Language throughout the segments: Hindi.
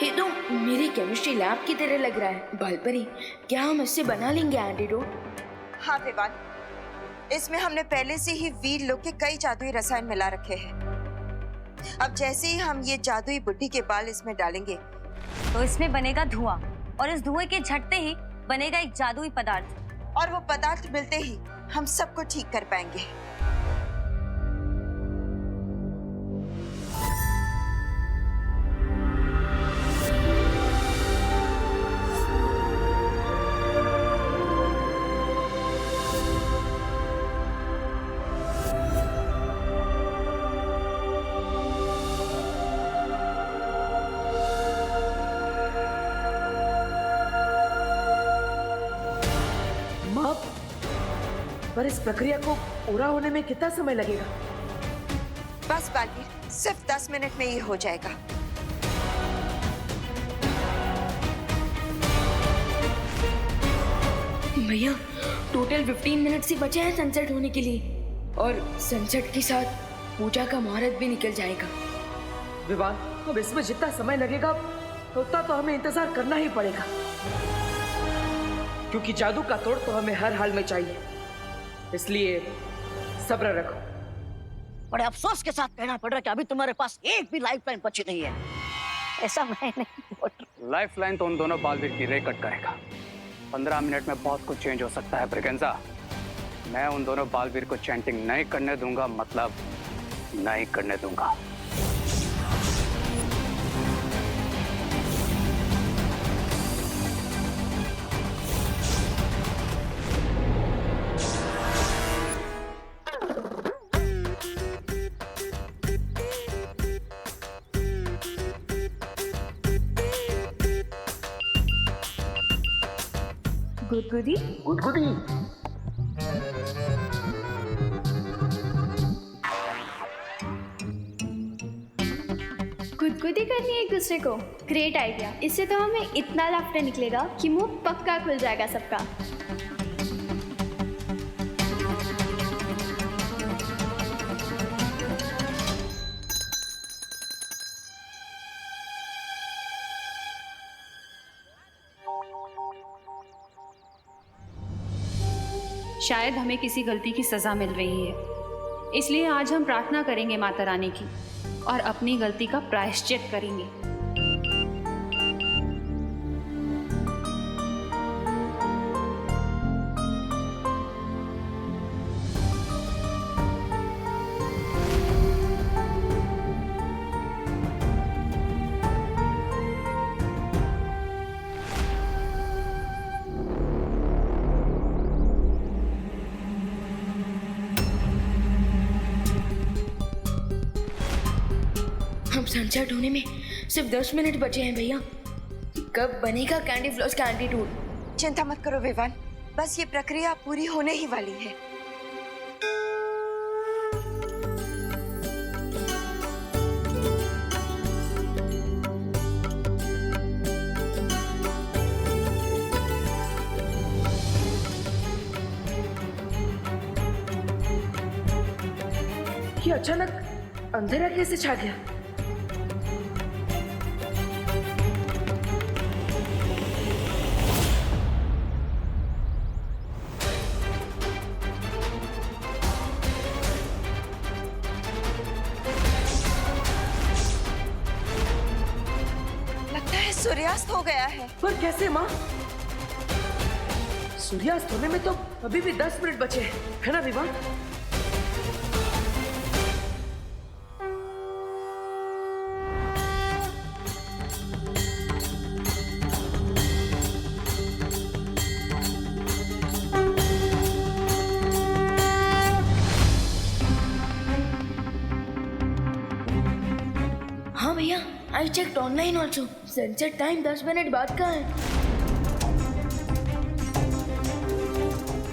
ये तो मेरी केमिस्ट्री लैब की तरह लग रहा है। बालपरी, क्या हम इससे बना लेंगे एंटीडोट? हाँ विवान, इसमें हमने पहले से ही वीर लोग के कई जादुई रसायन मिला रखे हैं। अब जैसे ही हम ये जादुई बुड्ढी के बाल इसमें डालेंगे तो इसमें बनेगा धुआं, और इस धुएं के झटते ही बनेगा एक जादुई पदार्थ, और वो पदार्थ मिलते ही हम सबको ठीक कर पाएंगे। पर इस प्रक्रिया को पूरा होने में कितना समय लगेगा? बस बालवीर, सिर्फ 10 मिनट में ये हो जाएगा। भैया, टोटल 15 मिनट से बचे हैं सनसेट होने के लिए, और सनसेट के साथ पूजा का मुहूर्त भी निकल जाएगा। विवान, अब इसमें जितना समय लगेगा उतना तो हमें इंतजार करना ही पड़ेगा, क्योंकि जादू का तोड़ तो हमें हर हाल में चाहिए। इसलिए सब्र रखो। बड़े अफसोस के साथ कहना पड़ रहा है कि अभी तुम्हारे पास एक भी लाइफ लाइन बची नहीं है। ऐसा मैं नहीं बोल रहा। लाइफ लाइन तो उन दोनों बालवीर की रे कट करेगा। 15 मिनट में बहुत कुछ चेंज हो सकता है ब्रिगेंजा। मैं उन दोनों बालवीर को चैंटिंग नहीं करने दूंगा, मतलब नहीं करने दूंगा। गुदगुदी गुदगुदी, गुदगुदी करनी है एक दूसरे को। Great idea. इससे तो हमें इतना लाफ्टर निकलेगा कि मुंह पक्का खुल जाएगा सबका। शायद हमें किसी गलती की सजा मिल रही है, इसलिए आज हम प्रार्थना करेंगे माता रानी की और अपनी गलती का प्रायश्चित करेंगे। हम सनसेट होने में सिर्फ 10 मिनट बचे हैं भैया। कब बनेगा कैंडी फ्लॉस का एंटीडोट? चिंता मत करो विवान, बस ये प्रक्रिया पूरी होने ही वाली है। ये अचानक अंधेरा कैसे छा गया? लगता है सूर्यास्त हो गया है। पर कैसे माँ? सूर्यास्त होने में तो अभी भी 10 मिनट बचे हैं, है ना विवान? हाँ भैया, I checked online also. Sunset time 10 minute बाद का है।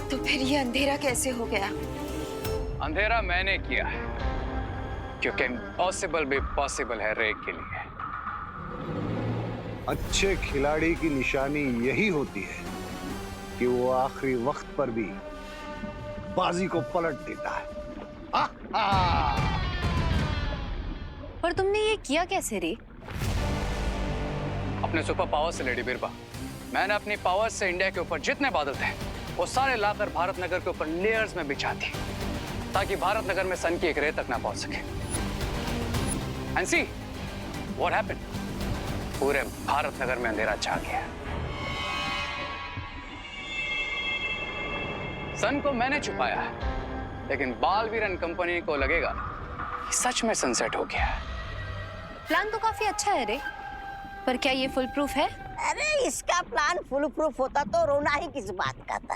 तो फिर ये अंधेरा कैसे हो गया? अंधेरा मैंने किया है, क्योंकि इम्पॉसिबल भी पॉसिबल है रे के लिए। अच्छे खिलाड़ी की निशानी यही होती है कि वो आखिरी वक्त पर भी बाजी को पलट देता है। पर तुमने ये किया कैसे रे? अपने सुपर पावर से लेडी बिरबा, मैंने अपनी पावर से इंडिया के ऊपर जितने बादल थे वो सारे लाकर भारत नगर के ऊपर लेयर्स में बिछा दी, ताकि भारत नगर में सन की एक रे तक ना पहुंच सके। एंड सी व्हाट हैपेंड, पूरे भारत नगर में अंधेरा छा गया। सन को मैंने छुपाया है, लेकिन बालवीर एंड कंपनी को लगेगा कि सच में सनसेट हो गया है। प्लान तो काफी अच्छा है रे, पर क्या ये फुल प्रूफ है? अरे इसका प्लान फुल प्रूफ होता तो रोना ही किस बात का था।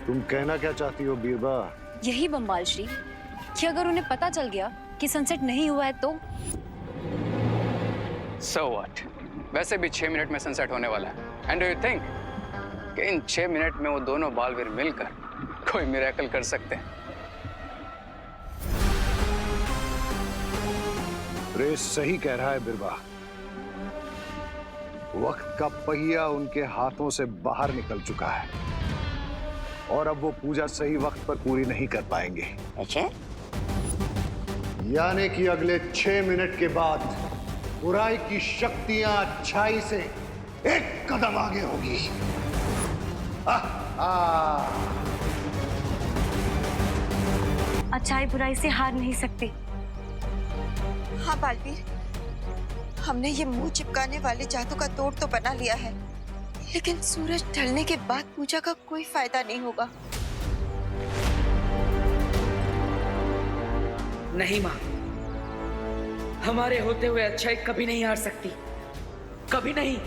तुम कहना क्या चाहती हो बीरबा? यही बम्बाल श्री कि अगर उन्हें पता चल गया कि सनसेट नहीं हुआ है तो So what? वैसे भी 6 मिनट में सनसेट होने वाला है। एंड डू यू थिंक कि इन 6 मिनट में वो दोनों बालवीर मिलकर कोई मिरेकल कर सकते हैं? रेस सही कह रहा है बिरबा। वक्त का पहिया उनके हाथों से बाहर निकल चुका है और अब वो पूजा सही वक्त पर पूरी नहीं कर पाएंगे। अच्छा, यानी कि अगले 6 मिनट के बाद बुराई की शक्तियां अच्छाई से एक कदम आगे होगी। अच्छाई बुराई से हार नहीं सकती। हाँ बालवीर, हमने ये मुंह चिपकाने वाले जादू का तोड़ तो बना लिया है, लेकिन सूरज ढलने के बाद पूजा का कोई फायदा नहीं होगा। नहीं माँ, हमारे होते हुए अच्छाई कभी नहीं हार सकती, कभी नहीं।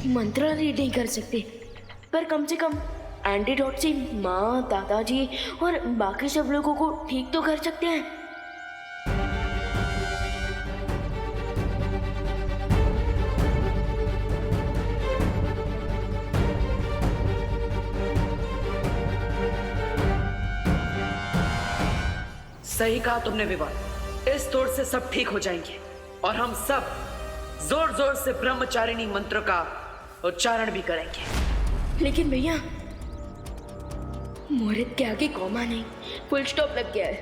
मंत्र रीड नहीं कर सकते, पर कम से कम एंटीडोट से माँ, दादाजी और बाकी सब लोगों को ठीक तो कर सकते हैं। सही कहा तुमने विवाह, इस तोड़ से सब ठीक हो जाएंगे और हम सब जोर जोर से ब्रह्मचारिणी मंत्र का उच्चारण भी करेंगे। लेकिन भैया, मुहूर्त के आगे कॉमा नहीं, फुल स्टॉप लग गया है।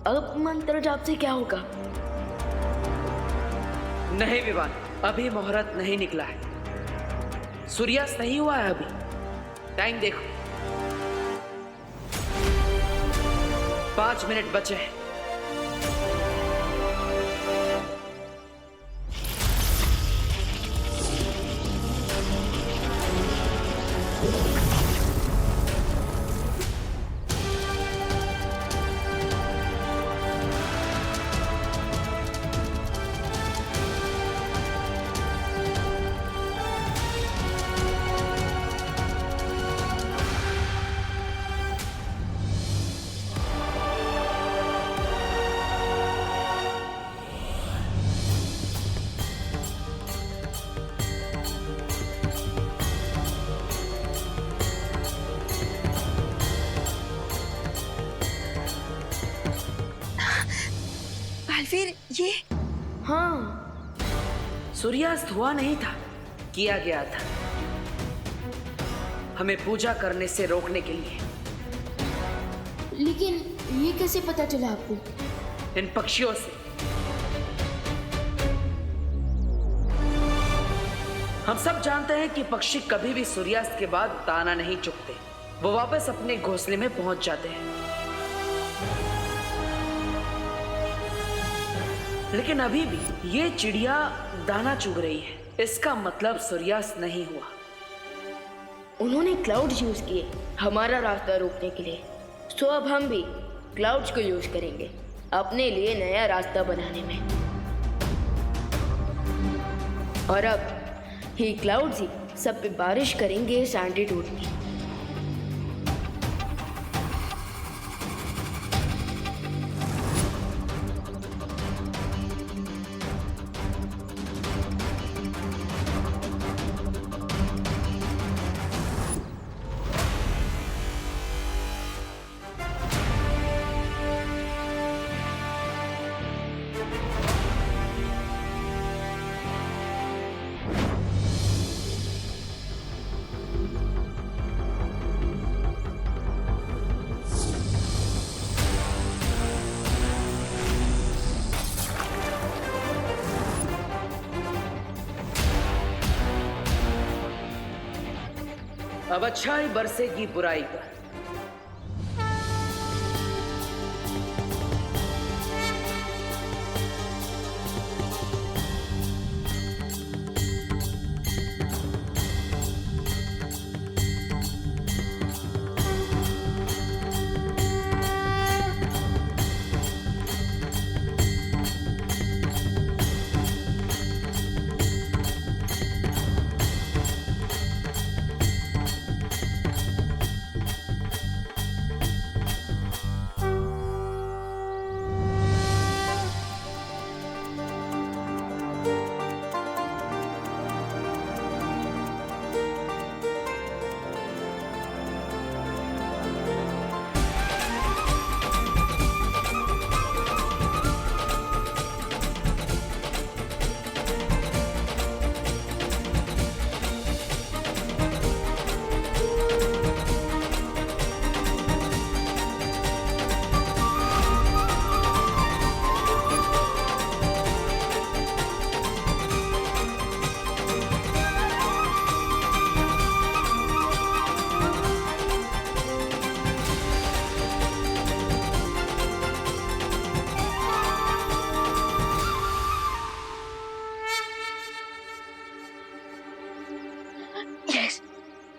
अब मंत्र जाप से क्या होगा? नहीं विवान, अभी मुहूर्त नहीं निकला है, सूर्यास्त नहीं हुआ है अभी। टाइम देखो, 5 मिनट बचे हैं। बालवीर, ये हाँ, सूर्यास्त हुआ नहीं था, किया गया था हमें पूजा करने से रोकने के लिए। लेकिन ये कैसे पता चला आपको? इन पक्षियों से। हम सब जानते हैं कि पक्षी कभी भी सूर्यास्त के बाद दाना नहीं चुगते, वो वापस अपने घोंसले में पहुंच जाते हैं। लेकिन अभी भी ये चिड़िया दाना चुग रही है, इसका मतलब सूर्यास्त नहीं हुआ। उन्होंने क्लाउड्स यूज किए हमारा रास्ता रोकने के लिए, तो अब हम भी क्लाउड्स को यूज करेंगे अपने लिए नया रास्ता बनाने में। और अब ही क्लाउड्स ही सब पे बारिश करेंगे इस एंटीट्यूड की। अब अच्छाई बरसेगी बुराई पर।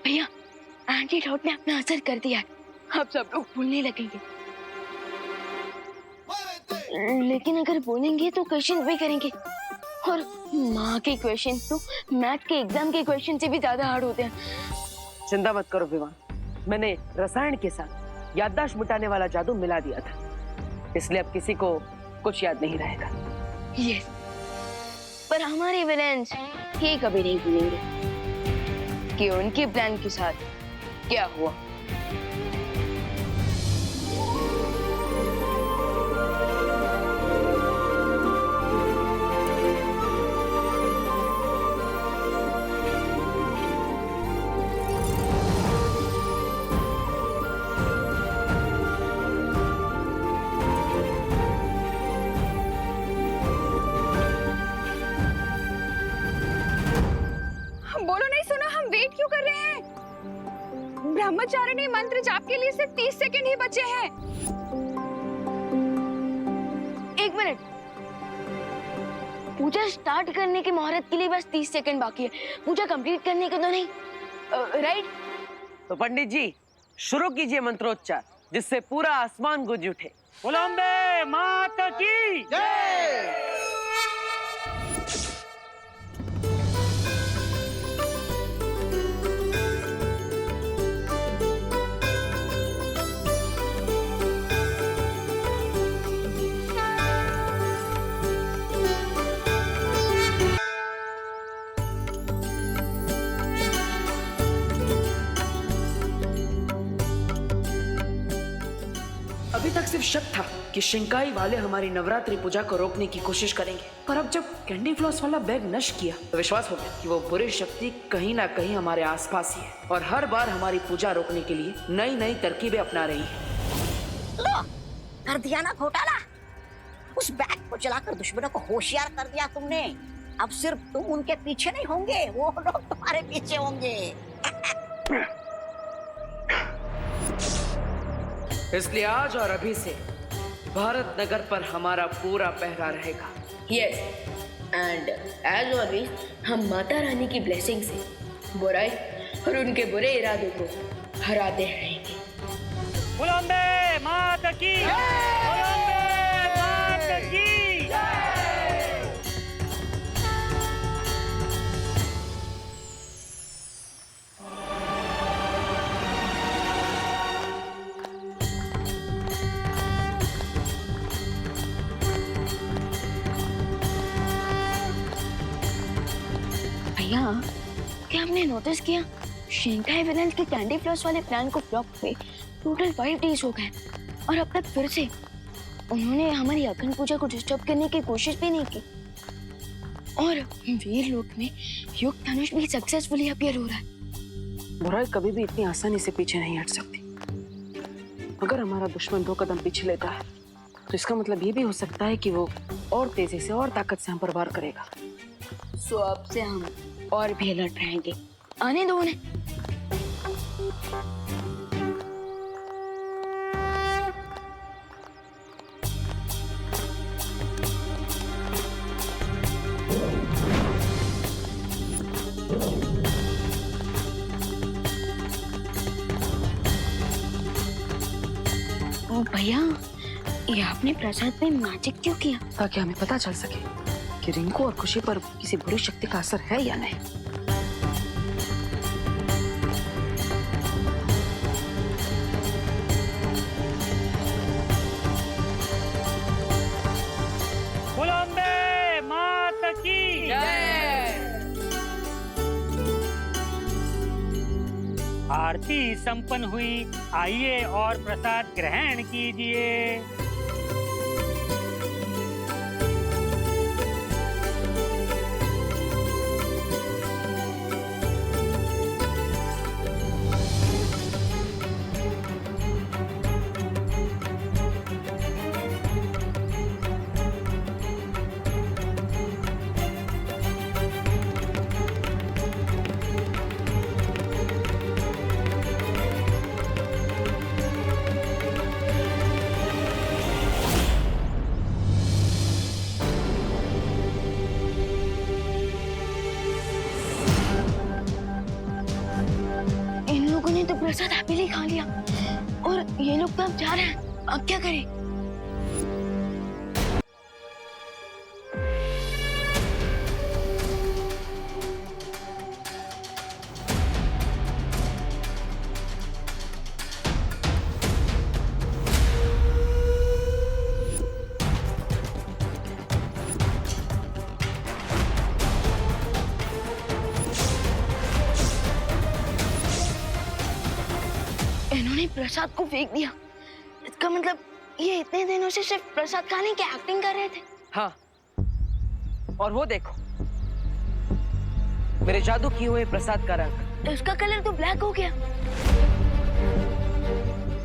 भैया, एंटीडोट ने अपना असर कर दिया है। अब सब लोग भूलने लगेंगे। लेकिन अगर बोलेंगे तो क्वेश्चन भी करेंगे, और माँ के क्वेश्चन तो मैथ के एग्जाम के क्वेश्चन से भी ज्यादा हार्ड होते हैं। चिंता मत करो विवान, मैंने रसायन के साथ याददाश्त मिटाने वाला जादू मिला दिया था, इसलिए अब किसी को कुछ याद नहीं रहेगा। यस, पर हमारे विलेंस ये कभी नहीं भूलेंगे कि उनके प्लान के साथ क्या हुआ। बोलो नहीं सुना, हम वेट क्यों कर रहे हैं? ब्रह्मचारिणी मंत्र जाप के लिए सिर्फ 30 सेकंड ही बचे हैं। एक मिनट, पूजा स्टार्ट करने की मुहूर्त के लिए बस 30 सेकंड बाकी है, पूजा कंप्लीट करने के तो नहीं, राइट? तो पंडित जी शुरू कीजिए मंत्रोच्चार, जिससे पूरा आसमान गूंज उठे। बोलो अम्बे माता की जय। अभी तक सिर्फ शक था कि शिंकाई वाले हमारी नवरात्रि पूजा को रोकने की कोशिश करेंगे, पर अब जब कैंडी फ्लॉस वाला बैग नष्ट किया तो विश्वास हो गया कि वो बुरी शक्ति कहीं ना कहीं हमारे आसपास ही है और हर बार हमारी पूजा रोकने के लिए नई नई तरकीबें अपना रही है। लो, कर दिया ना घोटाला। उस बैग को चलाकर दुश्मनों को होशियार कर दिया तुमने। अब सिर्फ तुम उनके पीछे नहीं होंगे, वो लोग तुम्हारे पीछे होंगे। इसलिए आज और अभी से भारत नगर पर हमारा पूरा पहरा रहेगा। यस, एंड एज ऑलवेज हम माता रानी की ब्लेसिंग से बुराई और उनके बुरे इरादों को हराते रहेंगे। बोलो अम्बे माता की जय। बोलो अम्बे माता की जय। भैया, क्या हमने नोटिस किया शिंकाई विलेंस के कैंडी फ्लॉस वाले प्लान को फ्लॉप हुए टोटल 5 डेज हो गए और अब तक फिर से उन्होंने हमारी अखंड पूजा को डिस्टर्ब करने की कोशिश भी नहीं की और वीर लोक में युग धनुष भी सक्सेसफुली अपीयर हो रहा है। बुराई कभी भी इतनी आसानी से पीछे नहीं हट सकती। अगर हमारा दुश्मन 2 कदम पीछे लेता है तो इसका मतलब ये भी हो सकता है कि वो और तेजी से और ताकत से हम पर वार करेगा। सो अब से हम और भी अलर्ट रहेंगे। आने दो उन्हें। भैया, ये आपने प्रसाद में मैजिक क्यों किया? ताकि हमें पता चल सके कि रिंकू और खुशी पर किसी बुरी शक्ति का असर है या नहीं। बुलंदे मात की आरती संपन्न हुई। आइए और प्रसाद ग्रहण कीजिए। इन लोगों ने तो प्रसाद हैप्पीली खा लिया और ये लोग तो अब जा रहे हैं। अब क्या करें? इन्होंने प्रसाद को फेंक दिया। इसका मतलब ये इतने दिनों से सिर्फ प्रसाद खाने की एक्टिंग कर रहे थे। हाँ, और वो देखो मेरे जादू किए हुए प्रसाद का रंग। इसका कलर तो ब्लैक हो गया।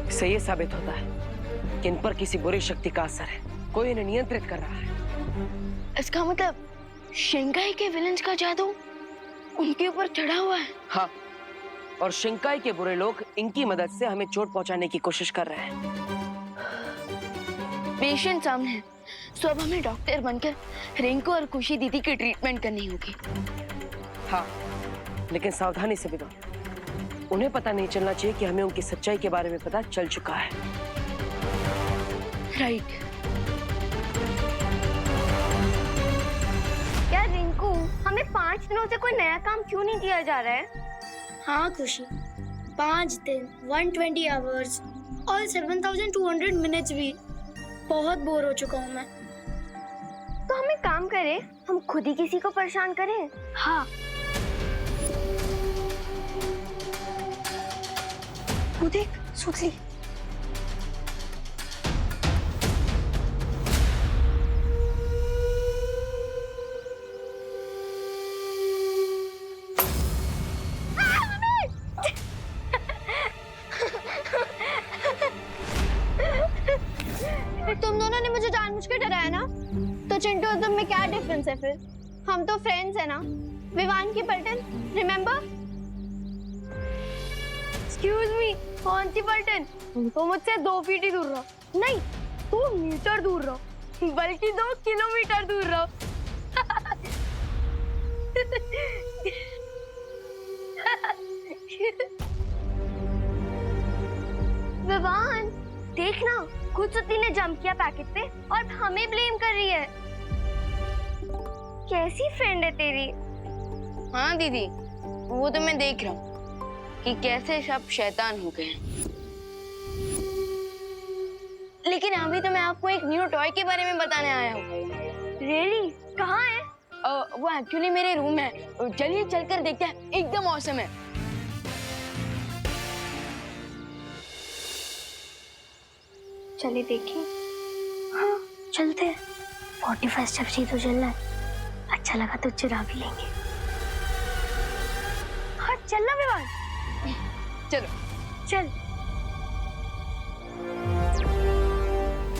इससे ये साबित होता है कि इन पर किसी बुरी शक्ति का असर है। कोई इन्हें नियंत्रित कर रहा है। इसका मतलब शिंकाई के विलन्स का जादू उनके ऊपर चढ़ा हुआ है। हाँ, और शिंकाई के बुरे लोग इनकी मदद से हमें चोट पहुंचाने की कोशिश कर रहे हैं। पेशेंट सामने है, सो अब हमें डॉक्टर बनकर रिंकू और खुशी दीदी की ट्रीटमेंट करनी होगी। हाँ, लेकिन सावधानी से बिना। उन्हें पता नहीं चलना चाहिए कि हमें उनकी सच्चाई के बारे में पता चल चुका है। राइट। क्या रिंकू, हमें 5 दिनों से कोई नया काम क्यों नहीं दिया जा रहा है? हाँ खुशी, 5 दिन 120 आवर्स और 7200 मिनट्स भी। बहुत बोर हो चुका हूँ मैं। तो हम एक काम करें, हम खुद ही किसी को परेशान करें। हाँ, वो देख सुतली। तुम दोनों ने मुझे जानबूझ के डराया ना, तो चिंटू तुम में क्या डिफरेंस है फिर? हम तो फ्रेंड्स है ना। विवान की पलटन, रिमेम्बर? एक्सक्यूज मी, कौन सी पलटन? तुम तो मुझसे 2 फीट ही दूर रहो। नहीं, 2 मीटर दूर रहो, बल्कि 2 किलोमीटर दूर रहो। विवान, देखना, खुद सुती ने जंप किया पैकेट पे और हमें ब्लेम कर रही है। कैसी फ्रेंड है तेरी? हाँ दीदी, वो तो मैं देख रहा हूँ कि कैसे सब शैतान हो गए हैं। लेकिन अभी तो मैं आपको एक न्यू टॉय के बारे में बताने आया हूँ। रियली? कहाँ है? वो एक्चुअली मेरे रूम में है। चलिए चलकर देखते हैं, एकदम ऑसम है। चलिए देखिए। हाँ चलते हैं। 45 स्टेप्स ही तो चलना है। अच्छा लगा तो चुरा भी लेंगे। हाँ चलना विवान। चलो चल।